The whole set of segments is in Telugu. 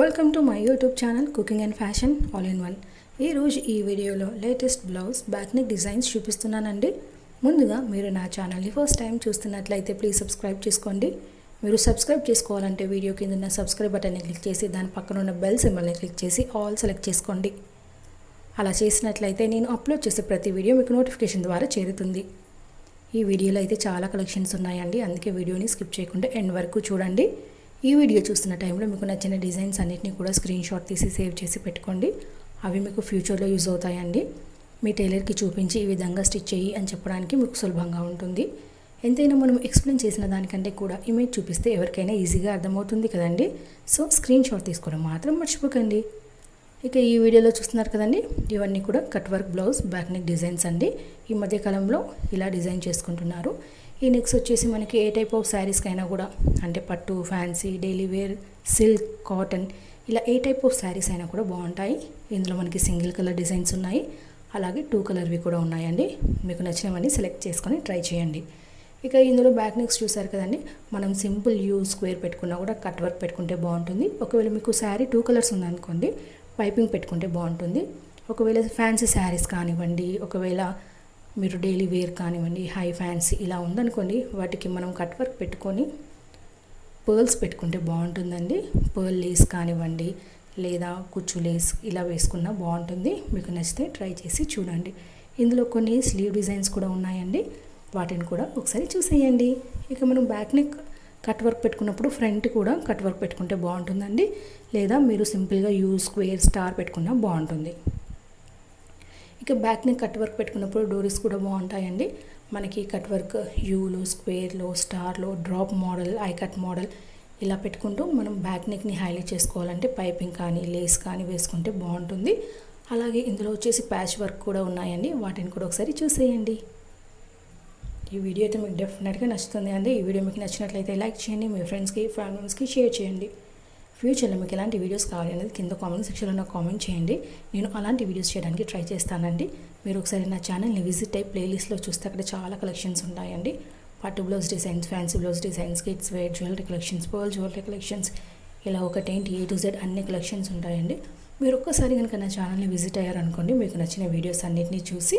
Welcome to my YouTube channel cooking and fashion all in one. ఈరోజు ఈ వీడియోలో latest blouse back neck designs చూపిస్తున్నానండి. ముందుగా మీరు నా ఛానల్ని ఫస్ట్ టైం చూస్తున్నట్లయితే ప్లీజ్ సబ్స్క్రైబ్ చేసుకోండి. మీరు సబ్స్క్రైబ్ చేసుకోవాలంటే వీడియో కింద ఉన్న సబ్స్క్రైబ్ బటన్ని క్లిక్ చేసి దాని పక్కన ఉన్న బెల్ సింబల్ని క్లిక్ చేసి ఆల్ సెలెక్ట్ చేసుకోండి. అలా చేసినట్లయితే నేను అప్లోడ్ చేసే ప్రతి వీడియో మీకు నోటిఫికేషన్ ద్వారా చేరుతుంది. ఈ వీడియోలో అయితే చాలా కలెక్షన్స్ ఉన్నాయండి, అందుకే వీడియోని స్కిప్ చేయకుండా ఎండ్ వరకు చూడండి. ఈ వీడియో చూస్తున్న టైంలో మీకు నచ్చిన డిజైన్స్ అన్నిటిని కూడా స్క్రీన్ షాట్ తీసి సేవ్ చేసి పెట్టుకోండి. అవి మీకు ఫ్యూచర్లో యూజ్ అవుతాయండి. మీ టైలర్కి చూపించి ఈ విధంగా స్టిచ్ చేయి అని చెప్పడానికి మీకు సులభంగా ఉంటుంది. ఎంతైనా మనం ఎక్స్ప్లెయిన్ చేసిన దానికంటే కూడా ఇమేజ్ చూపిస్తే ఎవరికైనా ఈజీగా అర్థమవుతుంది కదండి. సో స్క్రీన్ షాట్ తీసుకోవడం మాత్రం మర్చిపోకండి. ఇక ఈ వీడియోలో చూస్తున్నారు కదండి, ఇవన్నీ కూడా cut work blouse back neck designs అండి. ఈ మధ్య కాలంలో ఇలా డిజైన్ చేసుకుంటున్నారు. ఈ నెక్స్ వచ్చేసి మనకి ఏ టైప్ ఆఫ్ శారీస్కైనా కూడా, అంటే పట్టు, fancy, daily wear, silk, cotton, ఇలా ఏ టైప్ ఆఫ్ శారీస్ అయినా కూడా బాగుంటాయి. ఇందులో మనకి సింగిల్ కలర్ డిజైన్స్ ఉన్నాయి, అలాగే 2 కలర్వి కూడా ఉన్నాయండి. మీకు నచ్చినవన్నీ సెలెక్ట్ చేసుకొని ట్రై చేయండి. ఇక ఇందులో బ్యాక్ నెక్స్ చూసారు కదండి, మనం సింపుల్ యూ స్క్వేర్ పెట్టుకున్నా కూడా కట్ వర్క్ పెట్టుకుంటే బాగుంటుంది. ఒకవేళ మీకు శారీ 2 కలర్స్ ఉందనుకోండి, పైపింగ్ పెట్టుకుంటే బాగుంటుంది. ఒకవేళ ఫ్యాన్సీ శారీస్ కానివ్వండి, ఒకవేళ మీరు డైలీ వేర్ కానివ్వండి, హై ఫ్యాన్సీ ఇలా ఉందనుకోండి, వాటికి మనం కట్ వర్క్ పెట్టుకొని పర్ల్స్ పెట్టుకుంటే బాగుంటుందండి. పర్ల్ లేస్ కానివ్వండి, లేదా కుచ్చు లేస్ ఇలా వేసుకున్నా బాగుంటుంది. మీకు నచ్చితే ట్రై చేసి చూడండి. ఇందులో కొన్ని స్లీవ్ డిజైన్స్ కూడా ఉన్నాయండి, వాటిని కూడా ఒకసారి చూసేయండి. ఇక మనం బ్యాక్ నెక్ కట్ వర్క్ పెట్టుకున్నప్పుడు ఫ్రంట్ కూడా కట్ వర్క్ పెట్టుకుంటే బాగుంటుందండి, లేదా మీరు సింపుల్గా యూ స్క్వేర్ స్టార్ పెట్టుకున్నా బాగుంటుంది. ఇక బ్యాక్ నెక్ కట్ వర్క్ పెట్టుకున్నప్పుడు డోరీస్ కూడా బాగుంటాయండి. మనకి కట్ వర్క్ యూలో, స్క్వేర్లో, స్టార్లో, drop model, I cut model ఇలా పెట్టుకుంటూ మనం బ్యాక్ నెక్ని హైలైట్ చేసుకోవాలంటే పైపింగ్ కానీ లేస్ కానీ వేసుకుంటే బాగుంటుంది. అలాగే ఇందులో వచ్చేసి ప్యాచ్ వర్క్ కూడా ఉన్నాయండి, వాటిని కూడా ఒకసారి చూసేయండి. ఈ వీడియో అయితే మీకు డెఫినెట్గా నచ్చుతుంది అండి. ఈ వీడియో మీకు నచ్చినట్లయితే లైక్ చేయండి, మీ ఫ్రెండ్స్కి, ఫ్యామిలీస్కి షేర్ చేయండి. ఫ్యూచర్లో మీకు ఎలాంటి వీడియోస్ కావాలి అనేది కింద కామెంట్ సెక్షన్లో నాకు కామెంట్ చేయండి. నేను అలాంటి వీడియోస్ చేయడానికి ట్రై చేస్తానండి. మీరు ఒకసారి నా ఛానల్ని విజిట్ అయ్యి ప్లేలిస్ట్లో చూస్తే అక్కడ చాలా కలెక్షన్స్ ఉంటాయండి. పట్టు blouse designs, fancy blouse designs, kids wear, jewellery collections, pearl jewellery collections, ఇలా ఒకటేంటి A to Z అన్ని కలెక్షన్స్ ఉంటాయండి. మీరు ఒక్కసారి కనుక నా ఛానల్ని విజిట్ అయ్యారనుకోండి, మీకు నచ్చిన వీడియోస్ అన్నిటినీ చూసి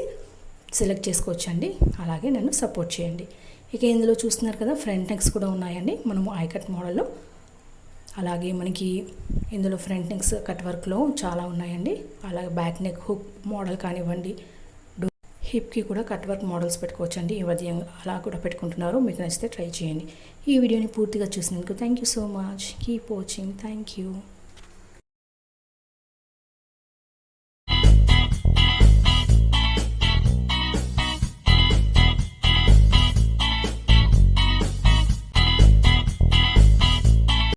సెలెక్ట్ చేసుకోవచ్చండి. అలాగే నన్ను సపోర్ట్ చేయండి. ఇక ఇందులో చూస్తున్నారు కదా, ఫ్రంట్ నెక్స్ కూడా ఉన్నాయండి మనము ఐ కట్ మోడల్లో. అలాగే మనకి ఇందులో ఫ్రంట్ నెక్స్ కట్ వర్క్లో చాలా ఉన్నాయండి. అలాగే బ్యాక్ నెక్ హుక్ మోడల్ కానివ్వండి, హిప్కి కూడా కట్ వర్క్ మోడల్స్ పెట్టుకోవచ్చండి. ఈ మధ్య అలా కూడా పెట్టుకుంటున్నారు. మీకు నచ్చితే ట్రై చేయండి. ఈ వీడియోని పూర్తిగా చూసినందుకు thank you so much. Keep watching. Thank you.